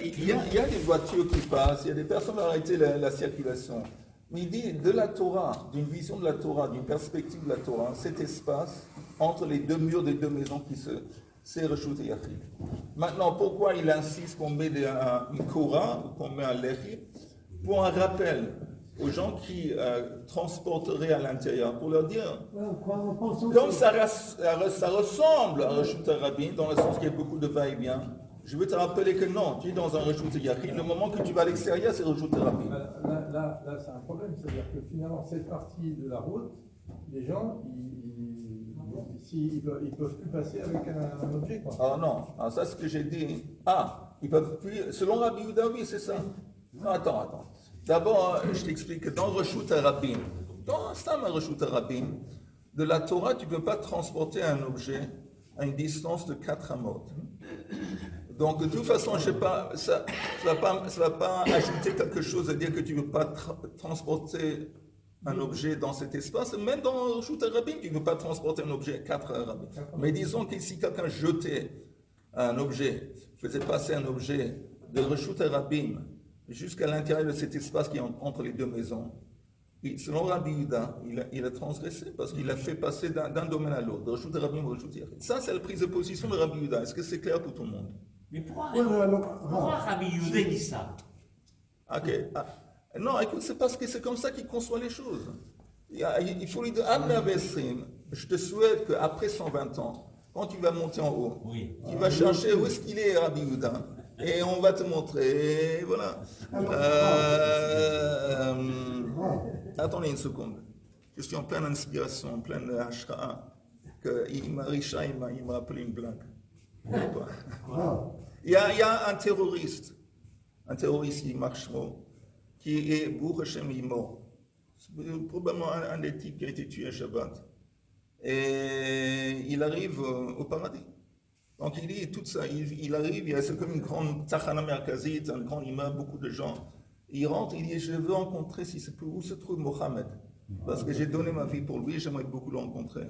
il y a des voitures qui passent, il y a des personnes qui ont arrêté la circulation. Mais il dit de la Torah, d'une vision de la Torah, d'une perspective de la Torah, cet espace entre les deux murs des deux maisons c'est Reshut et Yachid. Maintenant, pourquoi il insiste qu'on met une Korah ou qu'on met un Lechi? Pour un rappel aux gens qui transporteraient à l'intérieur, pour leur dire, comme ça ressemble à Reshut Rabin, dans le sens qu'il y a beaucoup de va-et-vient, je veux te rappeler que non, tu es dans un Reshut Yachid, le moment que tu vas à l'extérieur, c'est Reshut Rabin. Là, c'est un problème, c'est-à-dire que finalement, cette partie de la route, les gens, ils peuvent plus passer avec un objet, quoi. Ah non, alors ça c'est ce que j'ai dit. Ah, ils peuvent plus, selon Rabbi Yehuda, oui, c'est ça. Non, attends. D'abord, je t'explique que dans Reshut Rabin, dans Stam Reshut Rabin, de la Torah, tu ne peux pas transporter un objet à une distance de 4 amot. Donc, de toute façon, je sais pas, ça va pas ajouter quelque chose à dire que tu ne veux pas transporter un objet dans cet espace. Même dans Reshut Rabin, tu ne veux pas transporter un objet à 4 rabim. Mais disons que si quelqu'un jetait un objet, faisait passer un objet de Reshut Rabin jusqu'à l'intérieur de cet espace qui est entre les deux maisons, selon Rabbi Yehuda, il a transgressé parce qu'il a fait passer d'un domaine à l'autre, de Reshut Rabin au Reshut Yachid. Ça, c'est la prise de position de Rabbi Yehuda. Est-ce que c'est clair pour tout le monde? Mais pourquoi Rabbi Yehuda dit ça? Ok. Non, écoute, c'est parce que c'est comme ça qu'il conçoit les choses. Il faut lui dire, je te souhaite qu'après 120 ans, quand tu vas monter en haut, tu vas chercher où est-ce qu'il est, Rabbi Yehuda, et on va te montrer, et voilà. Attendez une seconde. Je suis en pleine inspiration, en pleine hashra'a, que Risha, il m'a appelé une blague. Il y a un terroriste qui marche mot, qui est Baruch Hashem, il est mort. C'est probablement un des types qui a été tué à Shabbat. Et il arrive au paradis. Donc il dit tout ça, il arrive, c'est comme une grande Tachana Merkazit, un grand immeuble, beaucoup de gens. Il rentre, il dit, je veux rencontrer, où se trouve Mohammed. Parce que j'ai donné ma vie pour lui, j'aimerais beaucoup le rencontrer.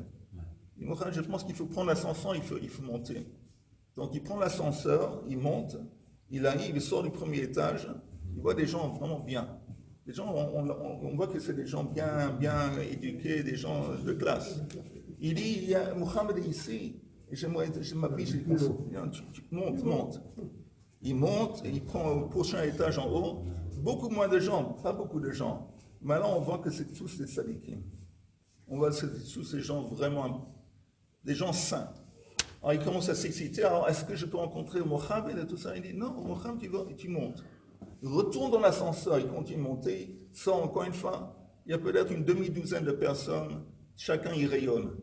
Il dit, Mohammed, je pense qu'il faut prendre l'ascenseur, il faut monter. Donc il prend l'ascenseur, il monte, il arrive, il sort du premier étage, il voit des gens vraiment bien. Des gens, on voit que c'est des gens bien éduqués, des gens de classe. Il dit, il y a Mohammed ici, et je m'habille, je dis, monte. Il monte, et il prend le prochain étage en haut, beaucoup moins de gens, pas beaucoup de gens. Mais là, on voit que c'est tous des sadikim. On voit que c'est tous ces gens vraiment, des gens saints. Alors il commence à s'exciter, alors est-ce que je peux rencontrer Mohammed et tout ça? Il dit, non, Mohammed, tu montes. Il retourne dans l'ascenseur, il continue de monter, sort encore une fois, il y a peut-être une demi-douzaine de personnes, chacun y rayonne.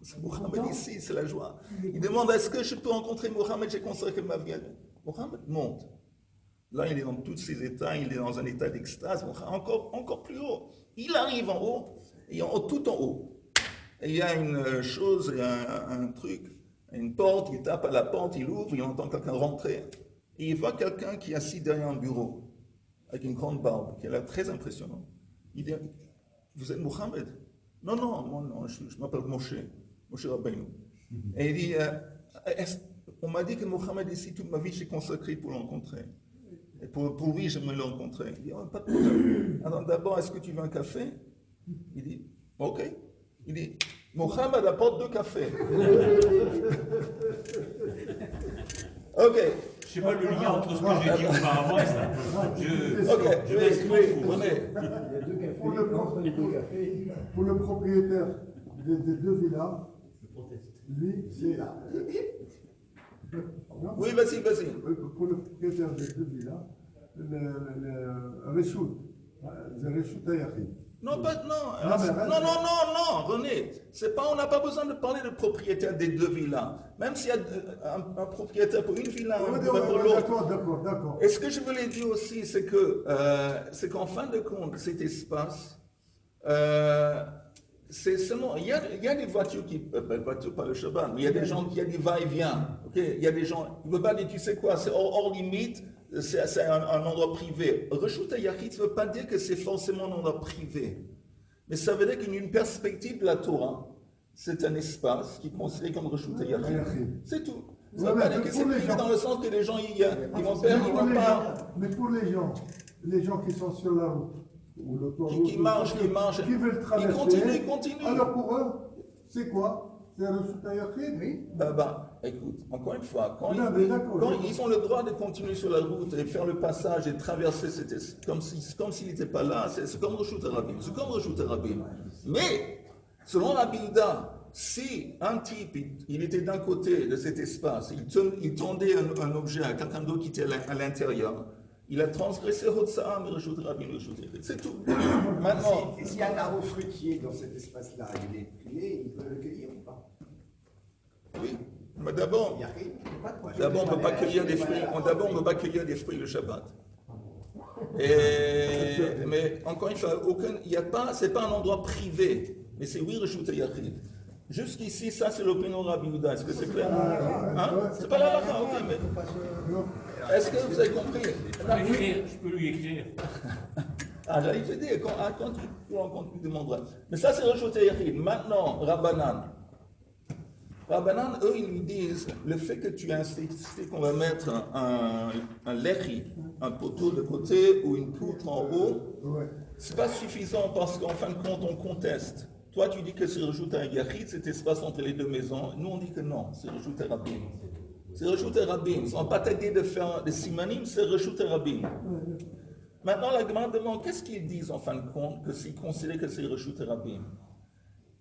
C'est Mohammed ici, c'est la joie. Il demande, est-ce que je peux rencontrer Mohammed? J'ai consacré ma vie à lui. Mohammed monte. Là, il est dans tous ses états, il est dans un état d'extase, encore plus haut. Il arrive en haut, et tout en haut. Et il y a une chose, il y a un truc, une porte, il tape à la porte, il ouvre, il entend quelqu'un rentrer. Et il voit quelqu'un qui est assis derrière un bureau, avec une grande barbe, qui a l'air très impressionnant. Il dit, vous êtes Mohammed? Non, je m'appelle Moshe Rabbeinu. Et il dit, on m'a dit que Mohammed ici, toute ma vie, j'ai consacré pour le rencontrer. Et pour lui, j'aimerais le rencontrer. Il dit, oh, pas de problème. Alors d'abord, est-ce que tu veux un café? Il dit, ok. Il dit, Mohammed apporte 2 cafés. Ok. Je ne sais pas le lien entre ce que j'ai dit auparavant et ça. Je laisse Il y a 2 cafés. Pour le propriétaire des 2 villas, lui, c'est... Oui, vas-y. Pour le propriétaire des 2 villas, le Reshut Yachid. Non, René, on n'a pas besoin de parler de propriétaire des 2 villas. Même s'il y a un propriétaire pour une villa, un pour l'autre. D'accord. Et ce que je voulais dire aussi, c'est qu'en fin de compte, cet espace, c'est seulement, il y a des voitures voitures pas le Shabbat, mais il y a des gens qui ont du va-et-vient. Okay? Il y a des gens, il ne veut pas dire, tu sais quoi, c'est hors limite. C'est un endroit privé. Reshut Yachid ne veut pas dire que c'est forcément un endroit privé. Mais ça veut dire qu'une perspective de la Torah, c'est un espace qui est considéré comme Reshut Yachid. C'est tout. Ça veut pas dire que c'est privé dans le sens que les gens, ils vont faire, ils vont pas... Mais pour les gens qui sont sur la route, ou l'autoroute, qui marchent, qui veulent traverser, ils continuent. Alors pour eux, c'est quoi? C'est un résultat yachid, oui? Écoute, encore une fois, quand d'accord. ils ont le droit de continuer sur la route et faire le passage et traverser, comme s'il n'était pas là, c'est comme Reshut Rabim. C'est comme Reshut Rabim. Mais, selon la Bilda, si un type, il était d'un côté de cet espace, il tendait un objet à quelqu'un d'autre qui était à l'intérieur, il a transgressé Hotsa'am et Reshut Rabim, c'est tout. Maintenant, et s'il y a un arbre fruitier dans cet espace-là, il est prié, il peut le cueillir ou pas? oui. Mais d'abord, on ne peut pas cueillir des fruits. D'abord, on ne peut pas cueillir des fruits le Shabbat. Mais encore une fois, c'est pas un endroit privé, mais c'est oui Reshut Yachid. Jusqu'ici, ça c'est l'opinion Rabbi Yehuda. Est-ce que c'est clair? Hein? C'est pas la halakha, ok, mais est-ce que vous avez compris? Je peux lui écrire. J'allais te dire, quand tu demanderas. Mais ça c'est Reshut Yachid. Maintenant, Rabbanan, eux, ils lui disent, le fait que tu as insisté qu'on va mettre un lechi, un poteau de côté ou une poutre en haut, c'est pas suffisant parce qu'en fin de compte, on conteste. Toi, tu dis que c'est Reshut Yachid, cet espace entre les deux maisons. Nous, on dit que non, c'est Reshut Rabim. C'est Reshut Rabim. On n'a pas t'aider de faire des simanim, c'est Reshut Rabim. Maintenant, la Gemara demande, qu'est-ce qu'ils disent en fin de compte, que s'ils considèrent que c'est Reshut Rabim?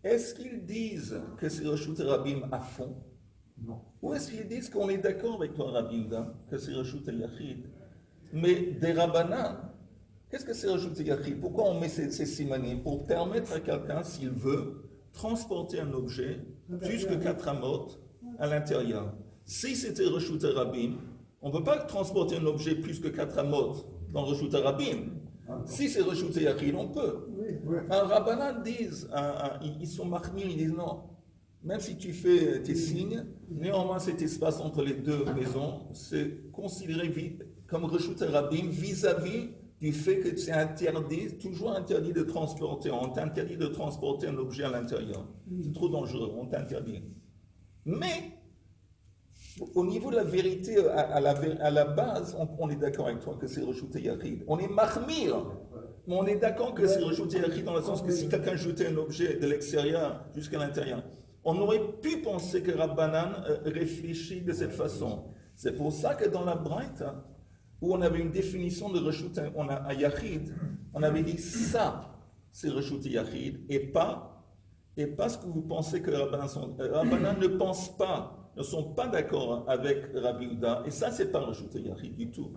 Est-ce qu'ils disent que c'est Reshut Rabim à fond? Non. Ou est-ce qu'ils disent qu'on est d'accord avec toi, Rabbi Yehuda, que c'est Reshut Yachid? Mais des Rabbanan, qu'est-ce que c'est Reshut Yachid? Pourquoi on met ces simanim? Pour permettre à quelqu'un, s'il veut, transporter un objet plus que 4 amot à l'intérieur. Si c'était Reshut Rabim, on ne peut pas transporter un objet plus que 4 amot dans Reshut Rabim. Si c'est Reshut Yachid, on peut. Un Rabbanan disent, ils sont mahmir, ils disent non. Même si tu fais tes signes, néanmoins cet espace entre les deux maisons, c'est considéré comme Reshut Rabim vis-à-vis du fait que c'est interdit, toujours interdit de transporter. On t'interdit de transporter un objet à l'intérieur. C'est trop dangereux, on t'interdit. Mais, au niveau de la vérité, à la base, on est d'accord avec toi que c'est Reshut Yachid. On est mahmir. Mais on est d'accord que c'est Reshut Yachid dans le sens que si quelqu'un jetait un objet de l'extérieur jusqu'à l'intérieur, on aurait pu penser que Rabbanan réfléchit de cette façon. C'est pour ça que dans la Braïta, où on avait une définition de Reshut Yachid, on avait dit ça, c'est Reshut Yachid, et pas ce que vous pensez que Rabbanan ne pense pas, ne sont pas d'accord avec Rabbi Yehuda, et ça, c'est pas Reshut Yachid du tout.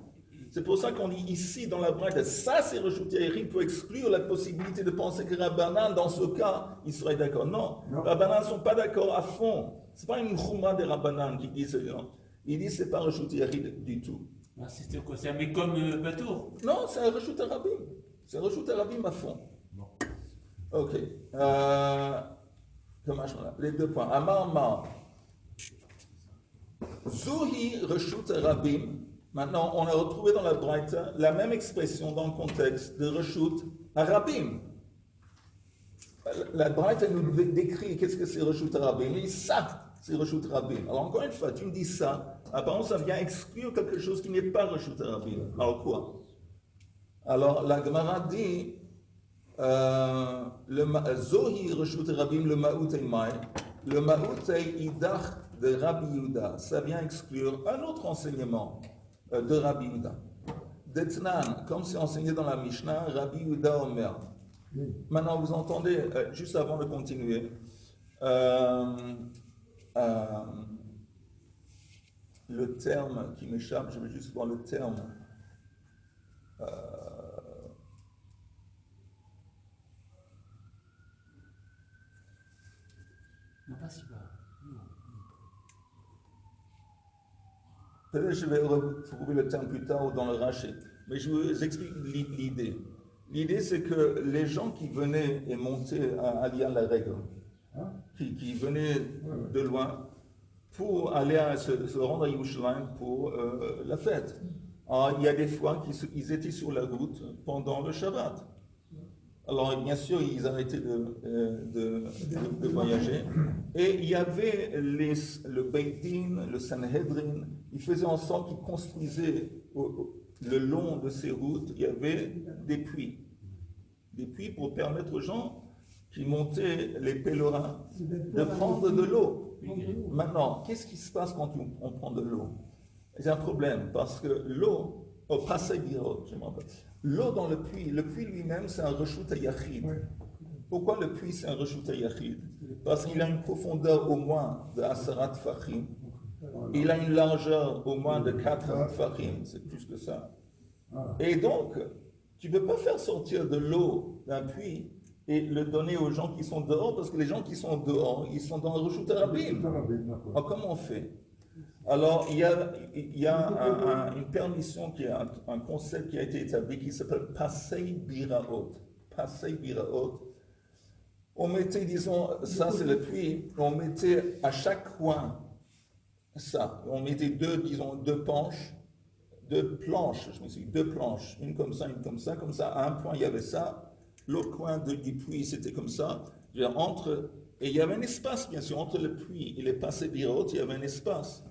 C'est pour ça qu'on dit ici dans la Braïta, ça c'est Reshut Yachid pour exclure la possibilité de penser que Rabbanan, dans ce cas, il serait d'accord. Non, Rabbanan ne sont pas d'accord à fond. Ce n'est pas une chouma des Rabbanan qui disent non. Ils disent c'est pas Reshut Yachid du tout. C'est quoi? C'est un mec comme Batour? Non, c'est un Reshut Rabim. C'est un Reshut Rabim à fond. Ok. Les 2 points. Amar. Zuhi Reshut Rabim. Maintenant, on a retrouvé dans la Braïta la même expression dans le contexte de Reshut Rabim. La Braïta nous décrit qu'est-ce que c'est Reshut Rabim. Et ça, c'est Reshut Rabim. Alors encore une fois, tu me dis ça, apparemment ça vient exclure quelque chose qui n'est pas Reshut Rabim. Alors quoi? Alors la Gemara dit Zohi Reshut Rabim, le Ma'ut Eimai. Le Ma'ut Eidach de Rabbi Yehuda. Ça vient exclure un autre enseignement de Rabbi Yehuda. D'Etnan, comme c'est enseigné dans la Mishnah, Rabbi Yehuda Omer. Maintenant, vous entendez, juste avant de continuer, le terme qui m'échappe, je vais juste voir le terme. Non, pas si bas. Peut-être que je vais retrouver le terme plus tard ou dans le Rashi. Mais je vous explique l'idée. L'idée, c'est que les gens qui venaient et montaient à Aliyah la règle, qui venaient de loin pour aller se rendre à Yerushalayim pour la fête. Alors, il y a des fois qu'ils étaient sur la route pendant le Shabbat. Alors, bien sûr, ils arrêtaient de voyager. Et il y avait le Beit Din, le Sanhedrin, ils faisaient en sorte qu'ils construisaient le long de ces routes, il y avait des puits. Des puits pour permettre aux gens qui montaient les pèlerins de prendre de l'eau. Maintenant, qu'est-ce qui se passe quand on prend de l'eau? C'est un problème, parce que l'eau, l'eau dans le puits lui-même, c'est un reshut hayachid. Pourquoi le puits, c'est un reshut hayachid? Parce qu'il a une profondeur au moins de Asarat Tfachim. Il a une largeur au moins de 4 Tfachim, c'est plus que ça. Et donc, tu ne peux pas faire sortir de l'eau d'un puits et le donner aux gens qui sont dehors, parce que les gens qui sont dehors, ils sont dans le reshut harabim. Alors, comment on fait? Alors, il y a une permission, qui est un concept qui a été établi qui s'appelle Passei Biraot. Passei Biraot. On mettait, disons, ça c'est le puits, on mettait à chaque coin ça. On mettait deux planches, deux planches, une comme ça, comme ça. À un point il y avait ça, l'autre coin du puits c'était comme ça. Et il y avait un espace, bien sûr, entre le puits et les Passei Biraot, il y avait un espace.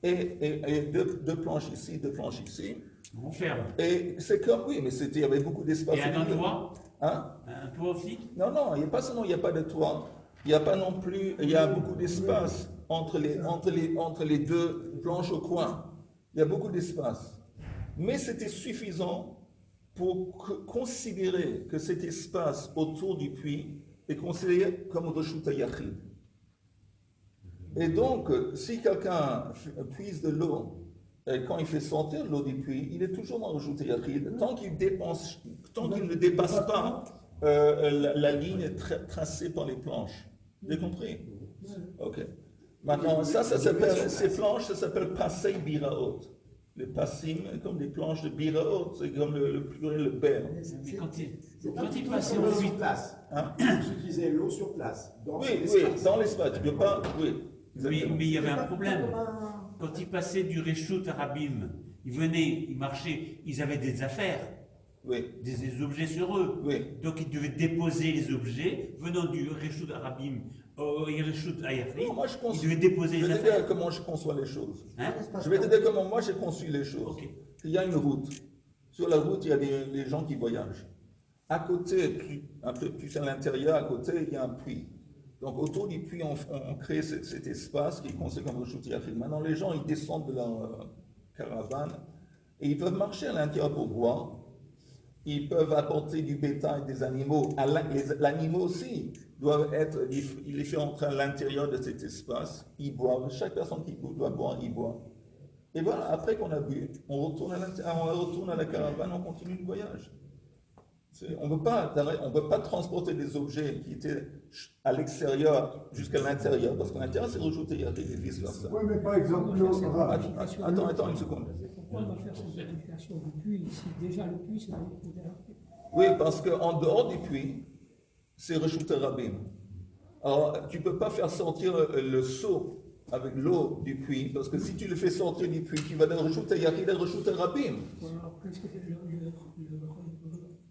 Et deux planches ici, deux planches ici. On ferme. Et c'est comme, oui, mais il y avait beaucoup d'espace. Et un toit? Hein? Un toit aussi? Non, il n'y a pas seulement, il n'y a pas de toit. Il n'y a pas non plus, il y a beaucoup d'espace entre les deux planches au coin. Il y a beaucoup d'espace. Mais c'était suffisant pour considérer que cet espace autour du puits est considéré comme reshut hayachid. Et donc, si quelqu'un puise de l'eau, et quand il fait sortir l'eau du puits, il est toujours dans le reshut hayachid, tant qu'il ne dépasse pas la ligne tracée par les planches. Vous avez compris? Ok. Maintenant, ces planches, ça s'appelle Passei Biraot. Les passim, comme des planches de Biraot, c'est comme le pluriel, le ber. Mais quand il passait passait sur place, vous utilisez l'eau sur place. Oui, dans l'espace. Tu ne peux pas. Oui. Mais il y avait un problème. Quand ils passaient du reshut harabim, ils venaient, ils marchaient, ils avaient des affaires, des objets sur eux. Oui. Donc ils devaient déposer les objets venant du reshut harabim au reshut hayachid. Ils devaient déposer les affaires. Je vais te dire comment je conçois les choses. Je vais te dire comment moi j'ai conçu les choses. Okay. Il y a une route. Sur la route, il y a des gens qui voyagent. À côté, un peu plus à l'intérieur, à côté, il y a un puits. Donc autour du puits, on crée cet espace qui est conçu comme reshut hayachid. Maintenant, les gens, ils descendent de leur caravane et ils peuvent marcher à l'intérieur pour boire. Ils peuvent apporter du bétail, des animaux. L'animal aussi il les fait entrer à l'intérieur de cet espace. Ils boivent. Chaque personne qui doit boire, il boit. Et voilà, après qu'on a bu, on retourne à la caravane, on continue le voyage. On ne peut pas transporter des objets qui étaient à l'extérieur jusqu'à l'intérieur, parce qu'à l'intérieur, c'est rajouté, il y a des vice versa. Oui, mais par exemple, Attends une seconde. Pourquoi on va faire cette application du puits ici? Déjà, le puits, c'est un reshut hayachid. Oui, parce qu'en dehors du puits, c'est reshut harabim. Alors, tu ne peux pas faire sortir le seau avec l'eau du puits, parce que si tu le fais sortir du puits, tu vas dans le reshut hayachid et le reshut harabim. Alors, qu'est-ce que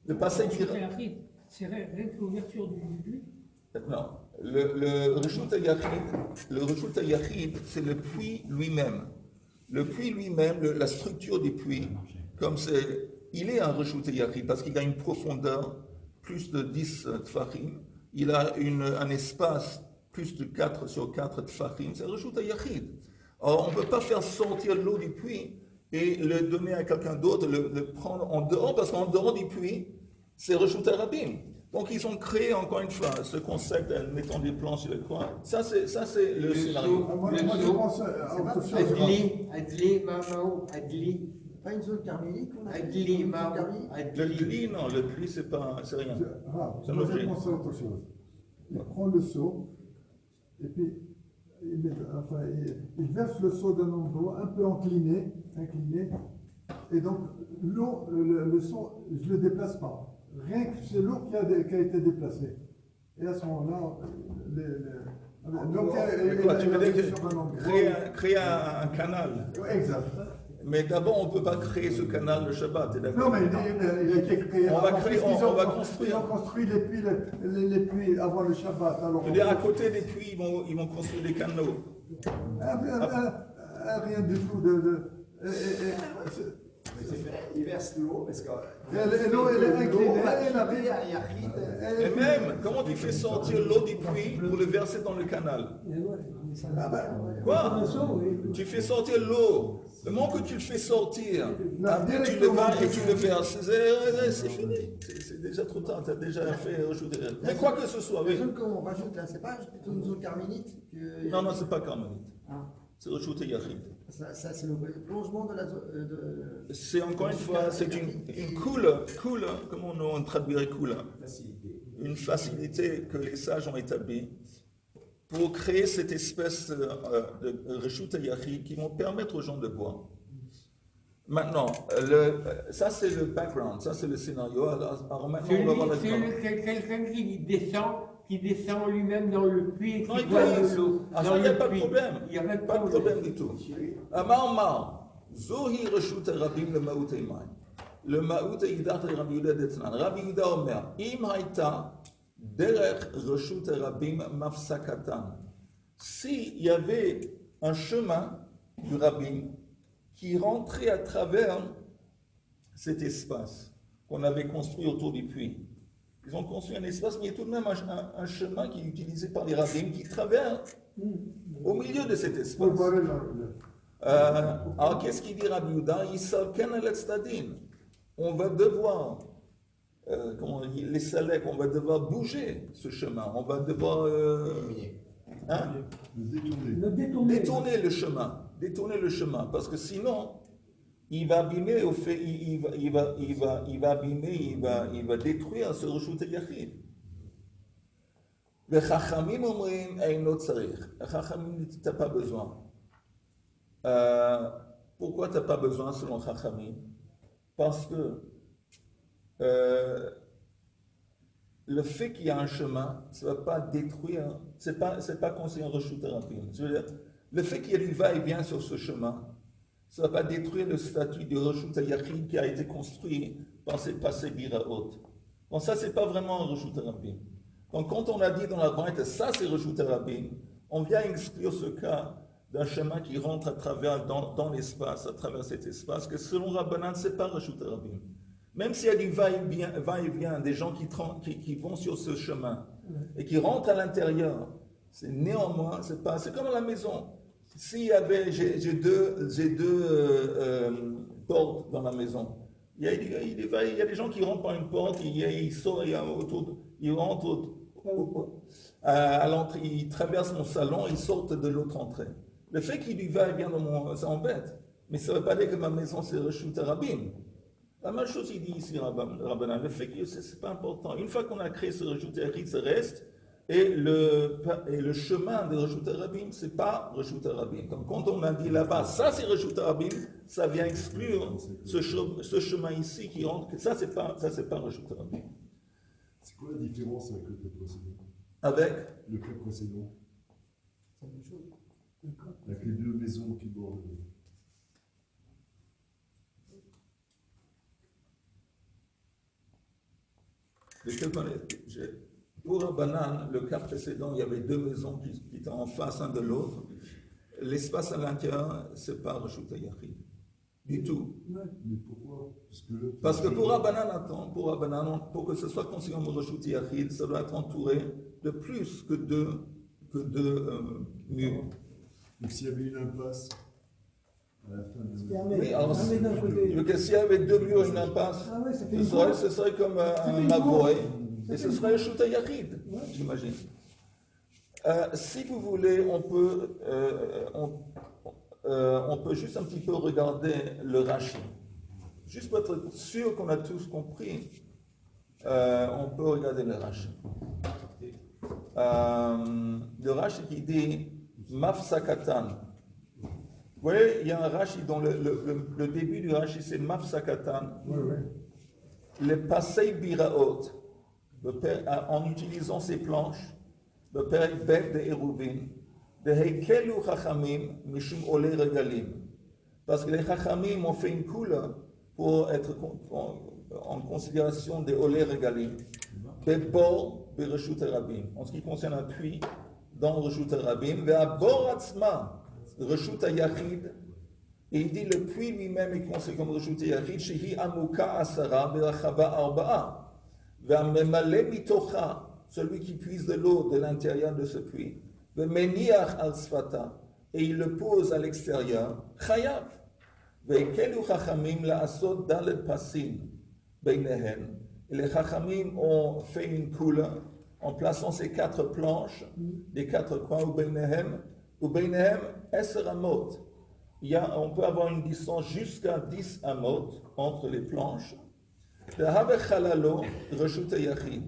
Le passé reshut hayachid, c'est rien que l'ouverture du puits. Non, le reshut hayachid, c'est le puits lui-même. Le puits lui-même, la structure du puits, il est un reshut hayachid parce qu'il a une profondeur plus de 10 tfachim, il a un espace plus de 4 sur 4 tfachim, c'est un reshut hayachid. Alors, on ne peut pas faire sortir l'eau du puits et le donner à quelqu'un d'autre, le prendre en dehors, parce qu'en dehors du puits, c'est reshut harabim. Donc, ils ont créé, encore une fois, ce concept en mettant des plans sur le coin. Ça, c'est le scénario. Moi, je pense à autre chose. Adli, pas une zone carmélique, on a Le dli, non, le dli, c'est rien. C'est un Moi, objet. je pense à autre chose. Il prend le seau, et puis il verse le seau d'un endroit un peu incliné, et donc l'eau, le seau, je ne le déplace pas. Rien que c'est l'eau qui a été déplacée. Et à ce moment-là, Tu veux dire créer un canal. Exact. Mais d'abord, on ne peut pas créer ce canal le Shabbat, t'es d'accord? Non, mais il a été créé. On va avant, créer, puisqu'ils on va ont- construire. Ils ont construit les puits avant le Shabbat. Alors, C'est-à-dire, à côté des puits, ils vont construire des canaux. Rien du tout. Il verse l'eau parce que. L'eau, elle est inclinée, elle arrive. Et même, comment tu fais sortir l'eau du puits pour le verser dans le canal? Quoi? Tu fais sortir l'eau. Le moment que tu le fais sortir, après tu le vas et tu le verses, c'est fini. C'est déjà trop tard, tu as déjà fait rajouter. Mais quoi que ce soit, oui. La zone qu'on rajoute là, c'est pas plutôt une zone carménite que... Non, non, c'est pas carménite. Ah. C'est rajouter Yachid. Ça c'est le plongement de la zone... C'est encore une fois, c'est une coule, comment on traduirait coule? Une facilité que les sages ont établie pour créer cette espèce de reshut yachid qui vont permettre aux gens de boire. Maintenant, ça c'est le background, ça c'est le scénario. Alors maintenant, on va voir la C'est quelqu'un qui descend lui-même dans le puits et non, qui il boit peut. de l'eau. Ah, ça, il n'y a pas de problème. Il n'y a pas de problème du tout. Amar, Zohi reshut rabim le maout eimain. Le maout eidat Rabbi Yehuda d'Etznan. Rabbi Yehuda Omer, im haïta derech reshut rabim mafsakatan. S'il y avait un chemin du rabbin qui rentrait à travers cet espace qu'on avait construit autour du puits. Ils ont construit un espace, mais il y a tout de même un chemin qui est utilisé par les rabbins qui traverse au milieu de cet espace. Alors qu'est-ce qu'il dit Rabbi Yehuda? On va devoir, comment on dit, les saleks, on va devoir bouger ce chemin, on va devoir détourner le chemin, parce que sinon il va abîmer, il va détruire ce reshut yachid. Les chachamim omrim eino tzarich. Les chachamim disent t'as pas besoin. Pourquoi t'as pas besoin selon chachamim? Parce que le fait qu'il y a un chemin, ça ne va pas détruire, c'est pas considéré un reshut rabim. Je veux dire, le fait qu'il y ait du va-et-vient sur ce chemin, ça ne va pas détruire le statut du reshut yachid qui a été construit par ces passés biraot. Donc ça, c'est pas vraiment un reshut rabim. Donc quand on a dit dans la Braïta, ça c'est reshut rabim, on vient exclure ce cas d'un chemin qui rentre à travers dans l'espace, à travers cet espace, que selon Rabbanan, c'est pas reshut rabim. Même s'il y a du va-et-vient, des gens qui vont sur ce chemin et qui rentrent à l'intérieur, c'est néanmoins, c'est comme à la maison. S'il y avait, j'ai deux portes dans la maison. Il y a des gens qui rentrent par une porte, ils sortent, ils rentrent à l'entrée, ils traversent mon salon, ils sortent de l'autre entrée. Le fait qu'il y va et vient ça embête, mais ça ne veut pas dire que ma maison c'est reshut rabim. La même chose il dit ici Rabbanan, le fait que c'est pas important. Une fois qu'on a créé ce reshut yachid, ça reste. Et le chemin de reshut rabim, c'est pas reshut rabim. Donc quand on a dit là-bas, ça c'est reshut rabim, ça vient exclure ce chemin ici qui rentre. Ça c'est pas reshut rabim. C'est quoi la différence avec le cas précédent? Avec le cas précédent. Avec les deux maisons qui bordent. De quelle manière? Pour Rabbanan, le cas précédent, il y avait deux maisons qui étaient en face l'un de l'autre. L'espace à l'intérieur, c'est pas reshut yachid. Du tout. Mais pourquoi? Parce que pour Rabbanan, pour que ce soit considéré comme reshut yachid, ça doit être entouré de plus que deux murs. Donc s'il y avait une impasse à la fin de Oui, alors s'il y avait deux murs et une impasse, ce serait comme un mavoy, et ce serait reshut yachid, j'imagine. Si vous voulez, on peut juste un petit peu regarder le Rashi. Juste pour être sûr qu'on a tous compris, on peut regarder le Rashi. Le Rashi qui dit Mafsakatan. Vous voyez, il y a un Rashi dont le début du Rashi c'est Mafsakatan. Le Pasei Biraot, en utilisant ces planches, le Perek Bet de Eruvin, de Heikelu Chachamim Mishum Ole Regalim. Parce que les Chachamim ont fait une coule pour être en considération des olé regalim. Bebor bereshut rabim. En ce qui concerne un puits dans reshut rabim, ve'abor atzma reshut yachid. Et il dit le puits lui-même est considéré comme reshut yachid, shehi amuka asara ve'achava arba'a. Ve'amemale mitocha, celui qui puise de l'eau de l'intérieur de ce puits. Ve'meniach al sfata. Et il le pose à l'extérieur, chayav. Ve'kelu chachamim la'asot dalet pasim beinehen. Et les chachamim ont fait une coule en plaçant ces 4 planches, les 4 coins, ou beinehen eser amot. On peut avoir une distance jusqu'à 10 amot entre les planches. Ve'have chalalo reshut yachid.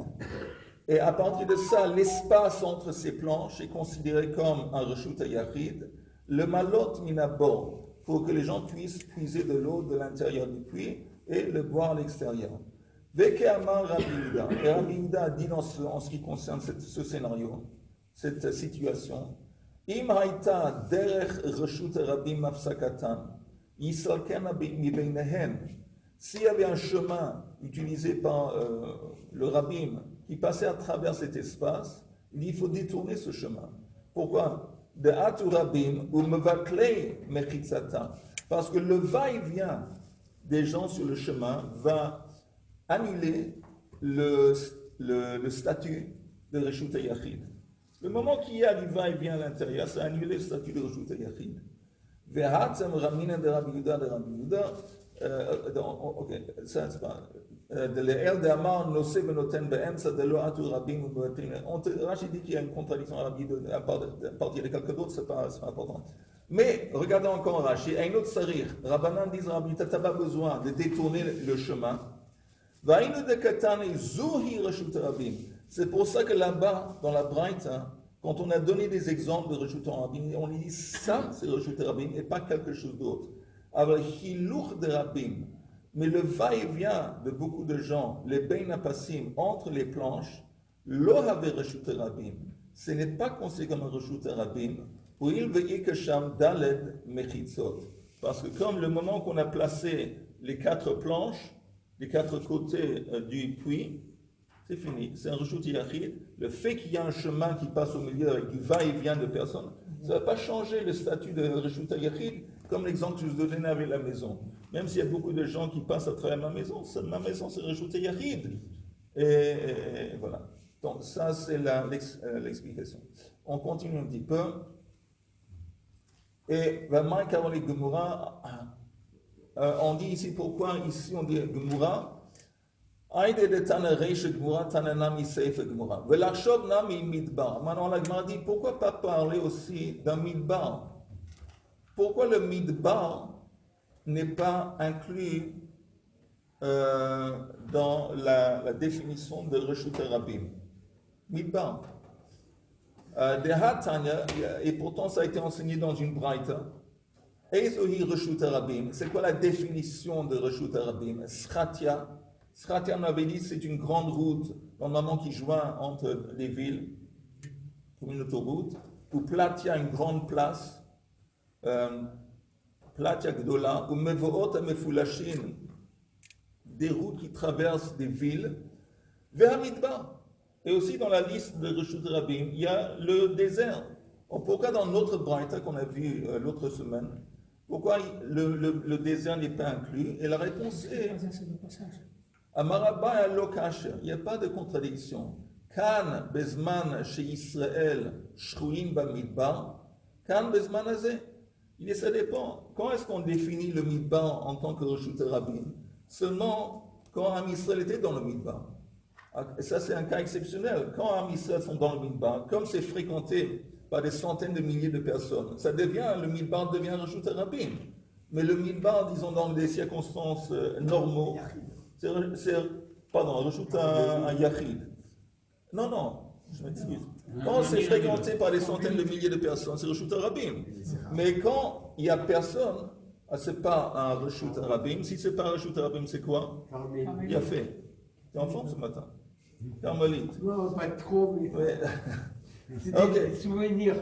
Et à partir de ça, l'espace entre ces planches est considéré comme un reshut yachid, le malot minabor, pour que les gens puissent puiser de l'eau de l'intérieur du puits et le boire à l'extérieur. Veke amar Rabbi Yehuda. Et Rabbi Yehuda a dit en ce qui concerne ce scénario, cette situation, Im haïta derech reshut rabim mafsakatan, yisalken mi beinehen. S'il y avait un chemin utilisé par le rabbin qui passait à travers cet espace, il faut détourner ce chemin. Pourquoi? De atu rabim ou mevaklei mechitzata. Parce que le va-et-vient des gens sur le chemin va annuler le statut de reshut yachid. Le moment qu'il y a du va-et-vient à l'intérieur, ça annule le statut de reshut yachid. Ve'hatzem ramina de Rabbi Yehuda de Rabbi Yehuda. Ok, ça c'est pas. De l'El de Amar Nosé Benoten Be'emsa de lo atu rabim ou Rachid dit qu'il y a une contradiction à partir de quelqu'un d'autre, c'est pas important. Mais regardons encore Rachid, un autre sarir. Rabbanan disent Rabbi, t'as pas besoin de détourner le chemin. Va'inu de katane zuhi reshut rabim. C'est pour ça que là-bas, dans la Braïta, quand on a donné des exemples de reshut rabim, on dit ça c'est reshut rabim et pas quelque chose d'autre. Avec hiluch de rabim. Mais le va-et-vient de beaucoup de gens, les bein apassim, entre les planches, lo have reshut rabim. Ce n'est pas considéré comme un reshut rabim, où il veille que sham daled mechitzot. Parce que comme le moment qu'on a placé les 4 planches, les 4 côtés du puits, c'est fini. C'est un reshut yachid. Le fait qu'il y a un chemin qui passe au milieu avec du va-et-vient de personnes, ça ne va pas changer le statut de reshut yachid, comme l'exemple que je vous donnais avec la maison. Même s'il y a beaucoup de gens qui passent à travers ma maison c'est reshut yachid. Et voilà. Donc ça c'est l'explication. On continue un petit peu. Et on dit ici pourquoi ici on dit Gemura. Aïde de Tana Reish Gemura, Tana Nami Seif Gemura. Velachshov Nami Midbar. Maintenant la Gemara dit pourquoi pas parler aussi d'un Midbar? Pourquoi le Midbar n'est pas inclus dans la définition de reshut rabim? Midbar. Et pourtant ça a été enseigné dans une braïta. Eizohi reshut rabim. C'est quoi la définition de reshut rabim? Sratia. Sratia, on avait dit, c'est une grande route, normalement qui joint entre les villes, comme une autoroute. Ou Platia, une grande place. Platia Gdola, ou Mevoot Mefulashin, des routes qui traversent des villes, vers Midbar. Et aussi dans la liste de reshut rabim, il y a le désert. Pourquoi dans notre braïta qu'on a vu l'autre semaine, pourquoi le désert n'est pas inclus? Et la réponse est Amarabba Lokash, il n'y a pas de contradiction. Kan bezman chez Israël shruin bamidbar, kan bezman azeh. Ça dépend. Quand est-ce qu'on définit le midbar en tant que reshut rabim? Seulement quand Am Israël était dans le midbar. Et ça c'est un cas exceptionnel. Quand Am Israël sont dans le midbar, comme c'est fréquenté par des centaines de milliers de personnes, le midbar devient reshut rabim. Mais le midbar, disons dans des circonstances normaux, reshut un yachid. Non, je m'excuse. Quand c'est fréquenté par des centaines de milliers de personnes, c'est reshut rabim. Mais quand il n'y a personne, c'est pas un reshut rabim. Si c'est pas un reshut rabim, c'est quoi? Il y a fait. T'es en forme ce matin? Carmélite. Non, pas trop, mais. Ouais. C'est des souvenirs.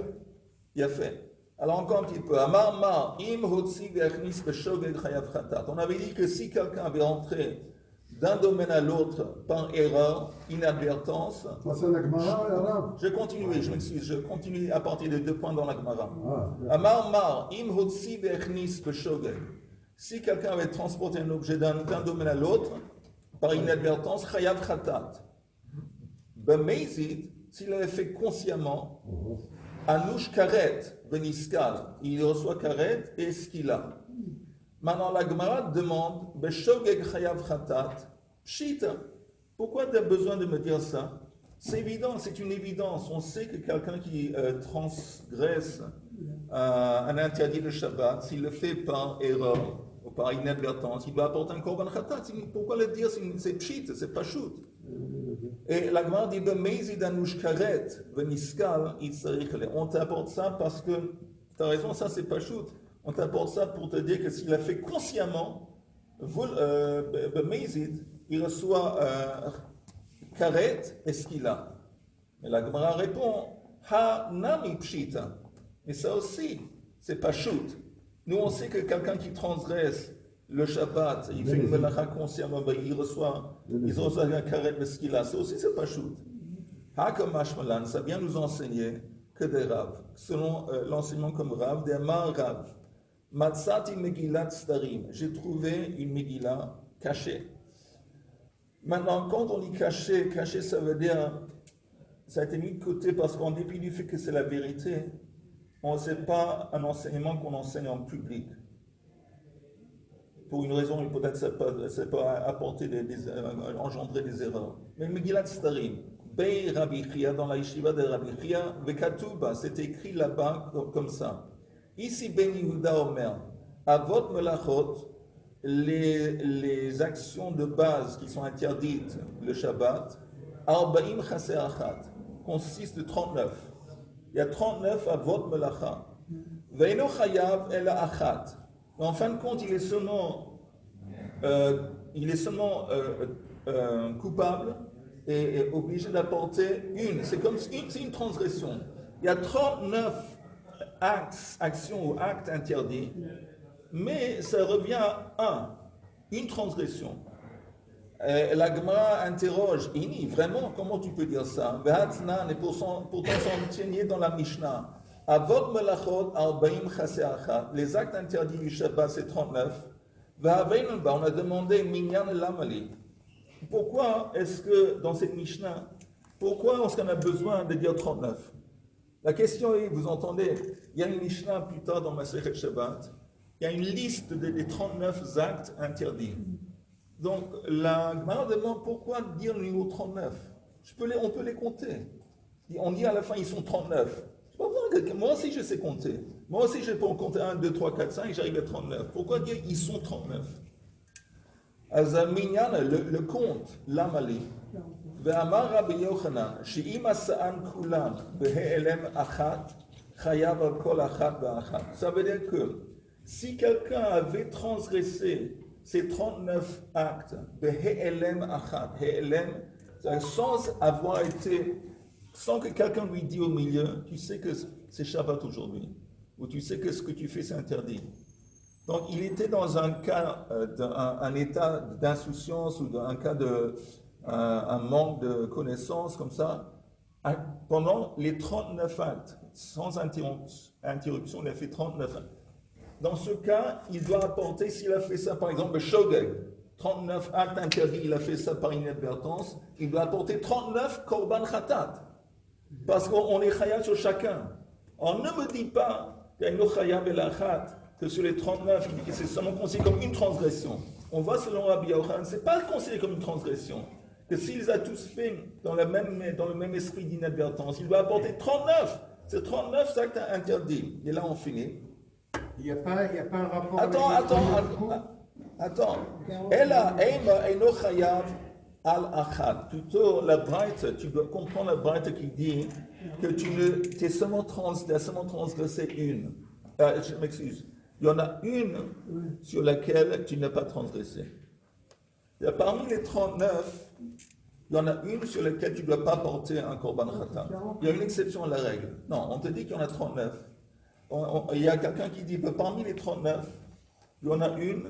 Il y a fait. Alors encore un petit peu. Amar mar im hotzi ve'achnis b'shogeg chayav chatat. On avait dit que si quelqu'un avait rentré d'un domaine à l'autre par erreur, inadvertance. Ça, c'est la Gemara, Arabe. Je continue, je m'excuse, je continue à partir de 2 points dans la Gemara. Amar mar im hotzi ve'achnis b'shogeg. Si quelqu'un avait transporté un objet d'un domaine à l'autre par inadvertance, chayav chatat. B'meizid, s'il avait fait consciemment, Anouch karet beniskal, il reçoit karet et skila. Maintenant la Gemara demande, Beshogeg chayav chatat, pshita. Pourquoi tu as besoin de me dire ça? C'est évident, c'est une évidence. On sait que quelqu'un qui transgresse un interdit de Shabbat, s'il le fait par erreur ou par inadvertance, il doit apporter un korban chatat. Pourquoi le dire? C'est pshita, c'est pas shoot. Et la Gemara dit on t'apporte ça parce que tu as raison, ça c'est pas shoot. On t'apporte ça pour te dire que s'il a fait consciemment, il reçoit karet et ce qu'il a. Et la Gemara répond ha nami pshita. Mais ça aussi, c'est pas shoot. Nous on sait que quelqu'un qui transgresse le Shabbat, il fait une melacha consciemment, il reçoit un karet de ce qu'il a. Ça aussi, c'est pas shoot. Hakamashmalan, ça vient nous enseigner que des Rav, selon l'enseignement comme Rav, des Mar Rav. Matsati Megillat Starim, j'ai trouvé une Megillah cachée. Maintenant, quand on dit caché, caché, ça veut dire, ça a été mis de côté parce qu'en dépit du fait que c'est la vérité, on ne sait pas un enseignement qu'on enseigne en public. Pour une raison, peut-être ça peut apporter engendrer des erreurs. Mais Megillat Starim, Bei Rabbi Chia, dans la yeshiva de Rabbi Chia, Vekatuba, c'est écrit là-bas comme ça. Ici, Ben Yehuda Omer, Avot Melachot, les actions de base qui sont interdites le Shabbat, Arbaim Chaser Achat, consiste de 39. Il y a 39 Avot Melacha. Veino Chayav El Achat. En fin de compte, il est seulement coupable et obligé d'apporter une. C'est une transgression. Il y a 39 actions ou actes interdits, mais ça revient à une transgression. La Gemara interroge, Ini, vraiment, comment tu peux dire ça? Et pourtant s'enseigner dans la Mishnah. Avot melachot arbaim chaseh achat. Les actes interdits du Shabbat, c'est 39. On a demandé minyan lamali. Pourquoi est-ce que dans cette Mishnah, pourquoi est-ce qu'on a besoin de dire 39? La question est, vous entendez, il y a une Mishnah plus tard dans Masechet Shabbat, il y a une liste des 39 actes interdits. Donc la Gemara demande pourquoi dire le numéro 39? On peut les compter. On dit à la fin, ils sont 39. Moi aussi je sais compter. Moi aussi je peux en compter 1, 2, 3, 4, 5, j'arrive à 39. Pourquoi dire ils sont 39? Azaminyan, le compte, l'amali. Ve'amar Rabbi Yochanan, she'im asa'an kulam, be'elem achat, chayav al kol achat ve'achat. Ça veut dire que si quelqu'un avait transgressé ces 39 actes, be'elem achat, be'elem, sans que quelqu'un lui dise au milieu, tu sais que c'est Shabbat aujourd'hui, ou tu sais que ce que tu fais c'est interdit. Donc il était dans un cas, un état d'insouciance ou un cas un manque de connaissance comme ça, pendant les 39 actes, sans interruption, il a fait 39 actes. Dans ce cas, il doit apporter, s'il a fait ça par exemple, le shogeg, 39 actes interdits, il a fait ça par inadvertance, il doit apporter 39 korban khatat. Parce qu'on est chayav sur chacun. On ne me dit pas qu'il y a une chayav et l'achat, que sur les 39, il dit que c'est seulement considéré comme une transgression. On voit selon Rabbi Yochanan, ce n'est pas considéré comme une transgression. Que s'ils ont tous fait dans le même esprit d'inadvertance, il doit apporter 39. C'est 39 actes interdits. Et là, on finit. Il n'y a pas un rapport. Attends. Ella, Eino chayav. Al-Achad, plutôt la Braïta, tu dois comprendre la Braïta qui dit que tu as seulement transgressé une. Je m'excuse. Il y en a une sur laquelle tu n'as pas transgressé. Parmi les 39, il y en a une sur laquelle tu ne dois pas porter un korban khatam. Il y a une exception à la règle. Non, on te dit qu'il y en a 39. il y a quelqu'un qui dit que parmi les 39, il y en a une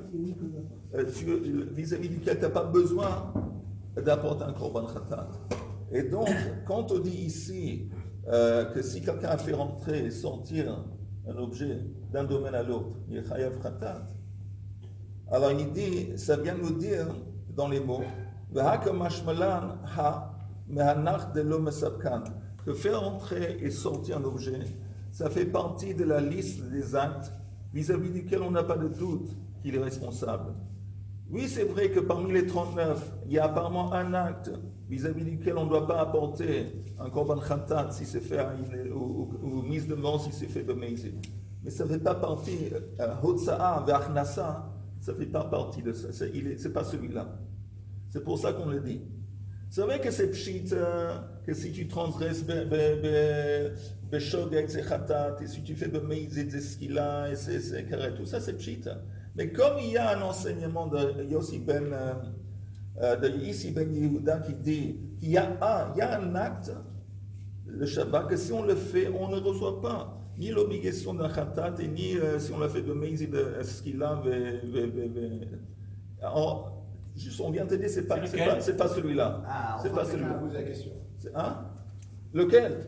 vis-à-vis duquel tu n'as pas besoin d'apporter un korban khatat. Et donc, quand on dit ici que si quelqu'un a fait rentrer et sortir un objet d'un domaine à l'autre, il est chayav khatat. Alors il dit, ça vient nous dire dans les mots, que faire entrer et sortir un objet, ça fait partie de la liste des actes vis-à-vis duquel on n'a pas de doute qu'il est responsable. Oui, c'est vrai que parmi les 39, il y a apparemment un acte vis-à-vis duquel on ne doit pas apporter un korban khatat si c'est fait ou mise de mort si c'est fait de meizid. Mais ça ne fait pas partie, hotsa'a ve'achnasa, ça ne fait pas partie de ça, c'est pas celui-là. C'est pour ça qu'on le dit. C'est vrai que c'est pshit, que si tu transgresses beshog avec ses khatat, et si tu fais meizid zeskila, et c'est carré, tout ça c'est pshit. Mais comme il y a un enseignement de Yossi ben Yehuda qui dit qu'il y a un acte, le Shabbat, que si on le fait, on ne reçoit pas ni l'obligation d'un khatat, et ni si on l'a fait de meizid zeskila, on vient te dire, c'est pas celui-là. C'est pas celui-là. Poser la question. Lequel?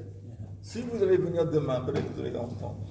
Si vous allez venir demain, peut-être que vous allez l'entendre.